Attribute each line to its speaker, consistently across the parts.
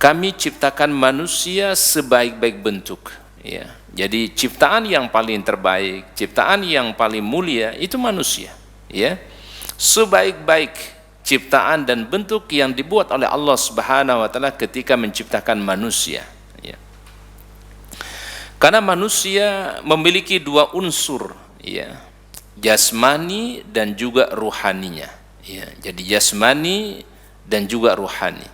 Speaker 1: kami ciptakan manusia sebaik-baik bentuk, ya. Jadi ciptaan yang paling terbaik, ciptaan yang paling mulia itu manusia, ya. Sebaik-baik ciptaan dan bentuk yang dibuat oleh Allah Subhanahu wa taala ketika menciptakan manusia, ya. Karena manusia memiliki dua unsur, ya, jasmani dan juga ruhaninya, ya. Jadi jasmani dan juga ruhani.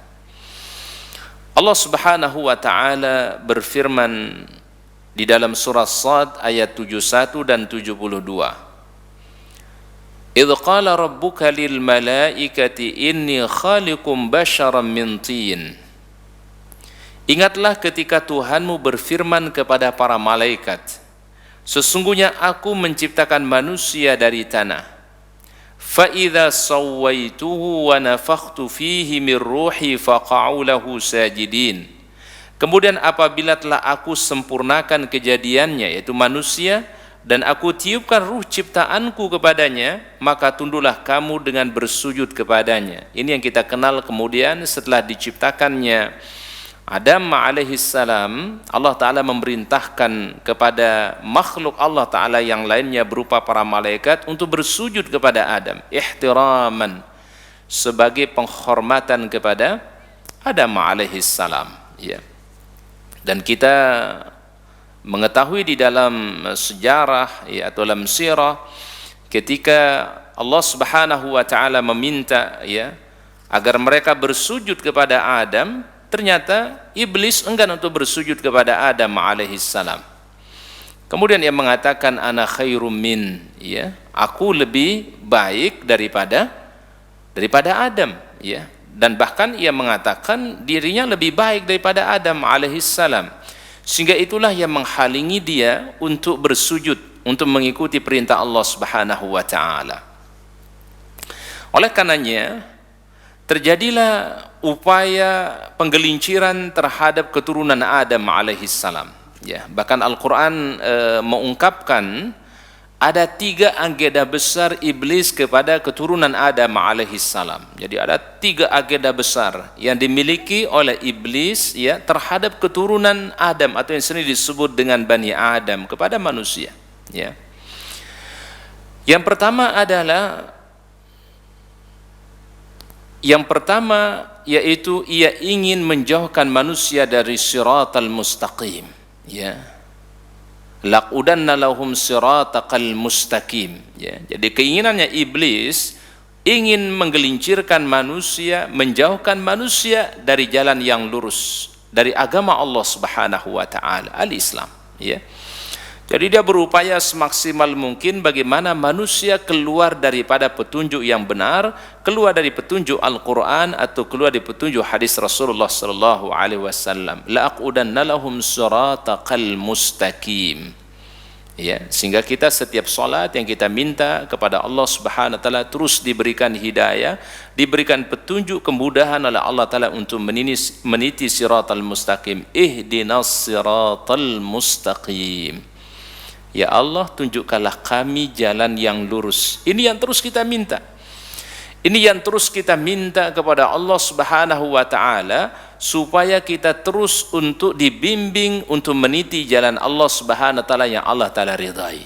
Speaker 1: Allah Subhanahu wa taala berfirman di dalam surah Shad ayat 71 dan 72. Idz qala rabbuka lil malaikati inni khaliqum basyaran min tin. Ingatlah ketika Tuhanmu berfirman kepada para malaikat, sesungguhnya aku menciptakan manusia dari tanah. فَإِذَا سَوَّيْتُهُ وَنَفَخْتُ فِيهِ مِنْ رُوحِي فَقَعُوا لَهُ سَاجِدِينَ. Kemudian apabila telah aku sempurnakan kejadiannya, yaitu manusia, dan aku tiupkan ruh ciptaanku kepadanya, maka tunduklah kamu dengan bersujud kepadanya. Ini yang kita kenal kemudian setelah diciptakannya Adam alaihissalam, Allah Ta'ala memerintahkan kepada makhluk Allah Ta'ala yang lainnya berupa para malaikat untuk bersujud kepada Adam, ihtiraman, sebagai penghormatan kepada Adam alaihissalam, ya. Dan kita mengetahui di dalam sejarah, ya, atau dalam sirah, ketika Allah Subhanahu wa Ta'ala meminta, ya, agar mereka bersujud kepada Adam, ternyata iblis enggan untuk bersujud kepada Adam alaihissalam. Kemudian ia mengatakan ana khairum min, ya, aku lebih baik daripada Adam, ya. Dan bahkan ia mengatakan dirinya lebih baik daripada Adam alaihissalam. Sehingga itulah yang menghalangi dia untuk bersujud, untuk mengikuti perintah Allah Subhanahu wa taala. Oleh karenanya terjadilah upaya penggelinciran terhadap keturunan Adam alaihissalam, ya. Bahkan Al-Quran mengungkapkan ada 3 agenda besar iblis kepada keturunan Adam alaihissalam. Jadi ada 3 agenda besar yang dimiliki oleh iblis, ya, terhadap keturunan Adam, atau yang sering disebut dengan Bani Adam, kepada manusia, ya. Yang pertama yaitu ia ingin menjauhkan manusia dari siratal mustaqim, ya. Laqudanna lahum siratal mustaqim, ya. Jadi keinginannya iblis ingin menggelincirkan manusia, menjauhkan manusia dari jalan yang lurus, dari agama Allah Subhanahu wa taala, al-Islam, ya. Jadi dia berupaya semaksimal mungkin bagaimana manusia keluar daripada petunjuk yang benar, keluar dari petunjuk Al-Quran atau keluar dari petunjuk hadis Rasulullah sallallahu alaihi wasallam. La'aqudanna lahum siratal mustaqim. Ya, sehingga kita setiap salat yang kita minta kepada Allah Subhanahu wa taala terus diberikan hidayah, diberikan petunjuk, kemudahan oleh Allah taala untuk meniti siratal mustaqim. Ihdinas siratal mustaqim. Ya Allah, tunjukkanlah kami jalan yang lurus. Ini yang terus kita minta. Ini yang terus kita minta kepada Allah Subhanahu wa taala, supaya kita terus untuk dibimbing untuk meniti jalan Allah Subhanahu wa taala yang Allah taala ridai.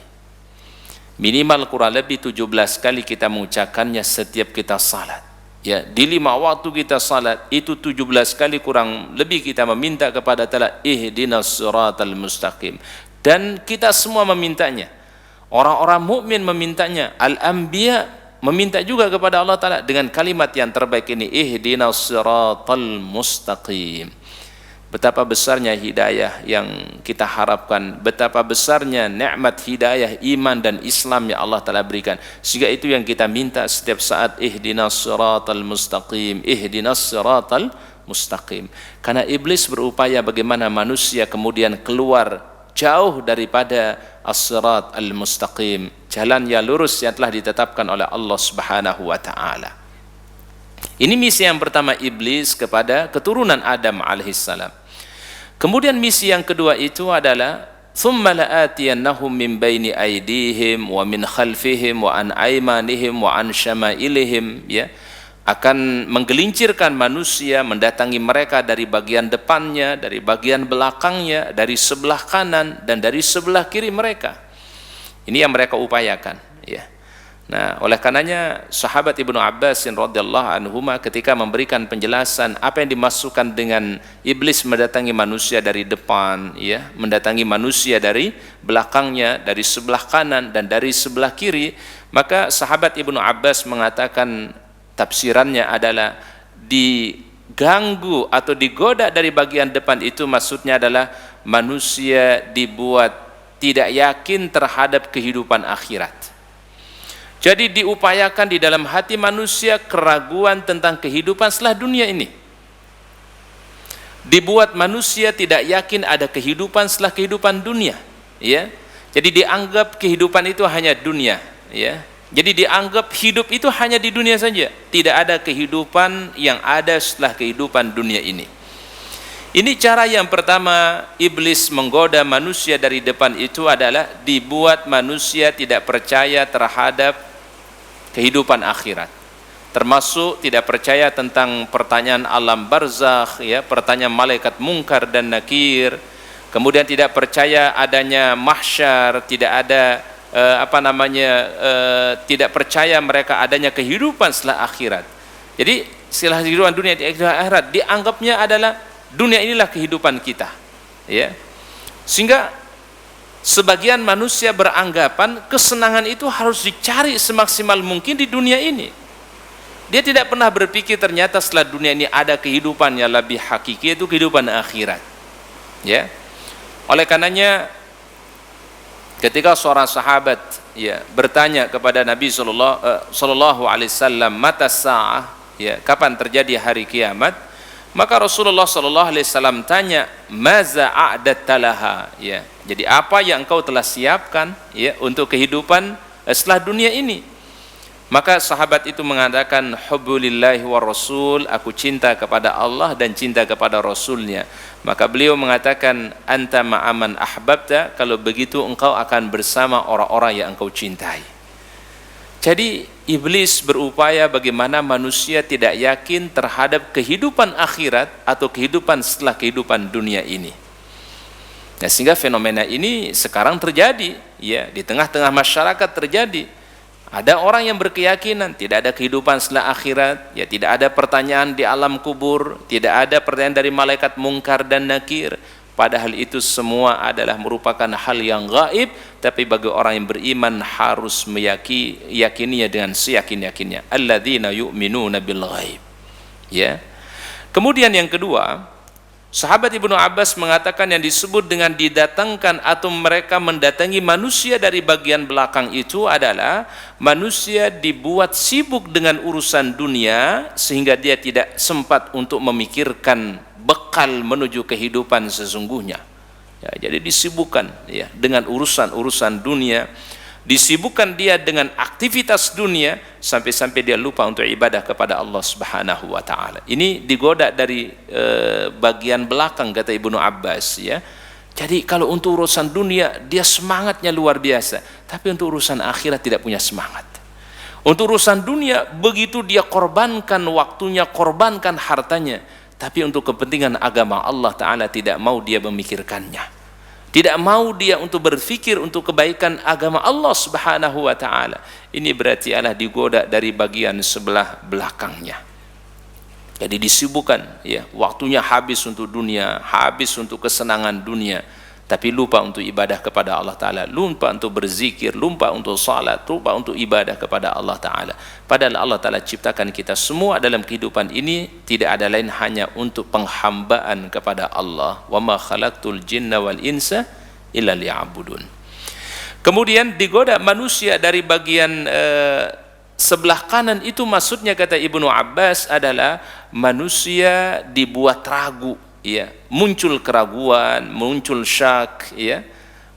Speaker 1: Minimal kurang lebih 17 kali kita mengucapkannya setiap kita salat. Ya, di 5 waktu kita salat itu 17 kali kurang lebih kita meminta kepada Ta'ala, ihdinas siratal mustaqim. Dan kita semua memintanya. Orang-orang mukmin memintanya, al-anbiya meminta juga kepada Allah Ta'ala dengan kalimat yang terbaik ini, ihdinas siratal mustaqim. Betapa besarnya hidayah yang kita harapkan, betapa besarnya nikmat hidayah iman dan Islam yang Allah Ta'ala berikan. Sehingga itu yang kita minta setiap saat, ihdinas siratal mustaqim, ihdinas siratal mustaqim. Karena iblis berupaya bagaimana manusia kemudian keluar jauh daripada as-sirat al-mustaqim, jalan yang lurus yang telah ditetapkan oleh Allah Subhanahu wa taala. Ini misi yang pertama iblis kepada keturunan Adam alaihissalam. Kemudian misi yang kedua itu adalah thumma la'atiyannahum min baini aydihim wa min khalfihim wa an aymanihim wa an syama'ilihim, ya. akan menggelincirkan manusia, mendatangi mereka dari bagian depannya, dari bagian belakangnya, dari sebelah kanan dan dari sebelah kiri mereka. Ini yang mereka upayakan, ya. Nah, oleh karenanya sahabat Ibnu Abbas radhiyallahu anhuma ketika memberikan penjelasan apa yang dimasukkan dengan iblis mendatangi manusia dari depan, ya, mendatangi manusia dari belakangnya, dari sebelah kanan dan dari sebelah kiri, maka sahabat Ibnu Abbas mengatakan tafsirannya adalah diganggu atau digoda dari bagian depan itu maksudnya adalah manusia dibuat tidak yakin terhadap kehidupan akhirat. Jadi diupayakan di dalam hati manusia keraguan tentang kehidupan setelah dunia ini. Dibuat manusia tidak yakin ada kehidupan setelah kehidupan dunia, ya. Jadi dianggap kehidupan itu hanya dunia, ya. Jadi dianggap hidup itu hanya di dunia saja, tidak ada kehidupan yang ada setelah kehidupan dunia ini. Ini cara yang pertama iblis menggoda manusia dari depan itu adalah dibuat manusia tidak percaya terhadap kehidupan akhirat, termasuk tidak percaya tentang pertanyaan alam barzakh, ya, pertanyaan malaikat mungkar dan nakir, kemudian tidak percaya adanya mahsyar, tidak ada tidak percaya mereka adanya kehidupan setelah akhirat. Jadi setelah kehidupan dunia di akhirat dianggapnya adalah dunia inilah kehidupan kita, ya. Sehingga sebagian manusia beranggapan kesenangan itu harus dicari semaksimal mungkin di dunia ini. Dia tidak pernah berpikir ternyata setelah dunia ini ada kehidupan yang lebih hakiki, itu kehidupan akhirat, ya. Oleh karenanya ketika seorang sahabat, ya, bertanya kepada Nabi sallallahu alaihi wasallam, mata sa'ah, ya, kapan terjadi hari kiamat, maka Rasulullah sallallahu alaihi wasallam tanya, maza a'datta laha, ya. Jadi apa yang engkau telah siapkan, ya, untuk kehidupan setelah dunia ini? Maka sahabat itu mengatakan, hubbulillahi wa rasul, aku cinta kepada Allah dan cinta kepada Rasulnya. Maka beliau mengatakan, anta ma'aman ahbabta, kalau begitu engkau akan bersama orang-orang yang engkau cintai. Jadi iblis berupaya bagaimana manusia tidak yakin terhadap kehidupan akhirat atau kehidupan setelah kehidupan dunia ini. Nah, sehingga fenomena ini sekarang terjadi, ya, di tengah-tengah masyarakat terjadi. Ada orang yang berkeyakinan tidak ada kehidupan setelah akhirat, ya, tidak ada pertanyaan di alam kubur, tidak ada pertanyaan dari malaikat mungkar dan nakir. Padahal itu semua adalah merupakan hal yang gaib, tapi bagi orang yang beriman harus meyakininya dengan seyakin-yakinnya. Alladzina yu'minuna bil ghaib. Ya. Kemudian yang kedua, sahabat Ibnu Abbas mengatakan yang disebut dengan didatangkan atau mereka mendatangi manusia dari bagian belakang itu adalah manusia dibuat sibuk dengan urusan dunia sehingga dia tidak sempat untuk memikirkan bekal menuju kehidupan sesungguhnya. Ya, jadi disibukkan, ya, dengan urusan-urusan dunia, disibukkan dia dengan aktivitas dunia sampai-sampai dia lupa untuk ibadah kepada Allah Subhanahu wa taala. Ini digoda dari bagian belakang kata Ibnu Abbas, ya. Jadi kalau untuk urusan dunia dia semangatnya luar biasa, tapi untuk urusan akhirat tidak punya semangat. Untuk urusan dunia begitu dia korbankan waktunya, korbankan hartanya, tapi untuk kepentingan agama Allah taala tidak mau dia memikirkannya. Tidak mau dia untuk berfikir untuk kebaikan agama Allah Subhanahu wa taala. Ini berarti adalah digoda dari bagian sebelah belakangnya. Jadi disibukkan, ya, waktunya habis untuk dunia, habis untuk kesenangan dunia, tapi lupa untuk ibadah kepada Allah taala, lupa untuk berzikir, lupa untuk salat, lupa untuk ibadah kepada Allah taala. Padahal Allah taala ciptakan kita semua dalam kehidupan ini tidak ada lain hanya untuk penghambaan kepada Allah. Wa ma khalaqtul jinna wal insa illa liya'budun. Kemudian digoda manusia dari bagian sebelah kanan itu maksudnya kata Ibnu Abbas adalah manusia dibuat ragu, ya, muncul keraguan, muncul syak, ya.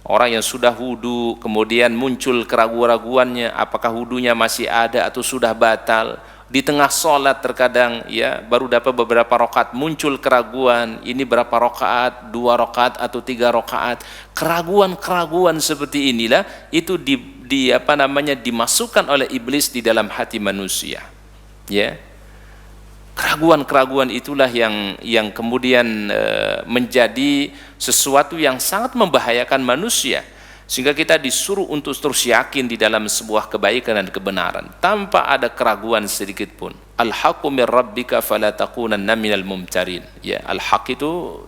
Speaker 1: Orang yang sudah wudu kemudian muncul keraguan-raguannya, apakah wudunya masih ada atau sudah batal. Di tengah sholat terkadang, ya, baru dapat beberapa rakaat muncul keraguan, ini berapa rakaat, 2 rakaat atau 3 rakaat. Keraguan-keraguan seperti inilah itu dimasukkan oleh iblis di dalam hati manusia, ya. Keraguan-keraguan itulah yang kemudian menjadi sesuatu yang sangat membahayakan manusia, sehingga kita disuruh untuk terus yakin di dalam sebuah kebaikan dan kebenaran tanpa ada keraguan sedikit pun. Al-haqqu mir rabbika fala takunanna minal mumtarin. Ya, al-haq itu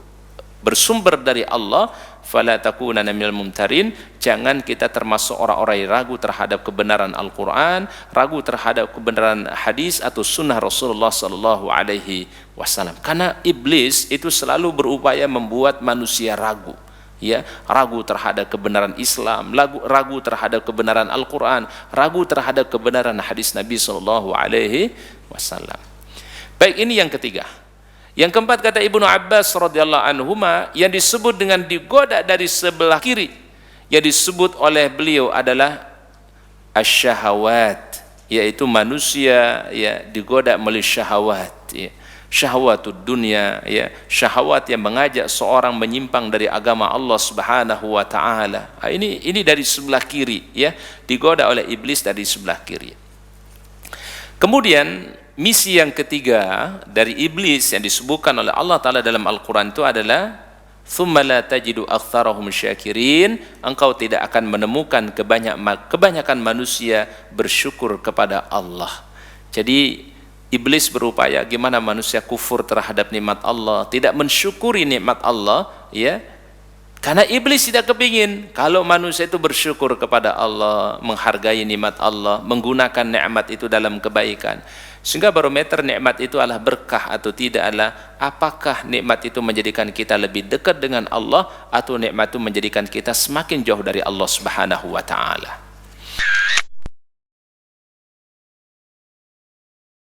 Speaker 1: bersumber dari Allah, fala takunanna minal mumtarin, jangan kita termasuk orang-orang yang ragu terhadap kebenaran Al-Qur'an, ragu terhadap kebenaran hadis atau sunnah Rasulullah sallallahu alaihi wasallam. Karena iblis itu selalu berupaya membuat manusia ragu. Ya, ragu terhadap kebenaran Islam, ragu terhadap kebenaran Al-Qur'an, ragu terhadap kebenaran hadis Nabi sallallahu alaihi wasallam. Baik, ini yang ketiga. Yang keempat, kata Ibnu Abbas radhiyallahu anhuma, yang disebut dengan digoda dari sebelah kiri, yang disebut oleh beliau adalah asyahawat, yaitu manusia ya digoda melalui syahwat, ya. Syahwatud dunia, ya, syahwat yang mengajak seorang menyimpang dari agama Allah Subhanahu wa taala. Ini dari sebelah kiri, ya, digoda oleh iblis dari sebelah kiri. Kemudian misi yang ketiga dari iblis yang disebutkan oleh Allah Ta'ala dalam Al-Quran itu adalah thumma la tajidu aktsarahum syakirin, engkau tidak akan menemukan kebanyakan manusia bersyukur kepada Allah. Jadi iblis berupaya gimana manusia kufur terhadap nikmat Allah, tidak mensyukuri nikmat Allah, ya. Karena iblis tidak kepingin kalau manusia itu bersyukur kepada Allah, menghargai nikmat Allah, menggunakan nikmat itu dalam kebaikan. Sehingga barometer nikmat itu adalah berkah atau tidak, adalah apakah nikmat itu menjadikan kita lebih dekat dengan Allah atau nikmat itu menjadikan kita semakin jauh dari Allah Subhanahu wa taala.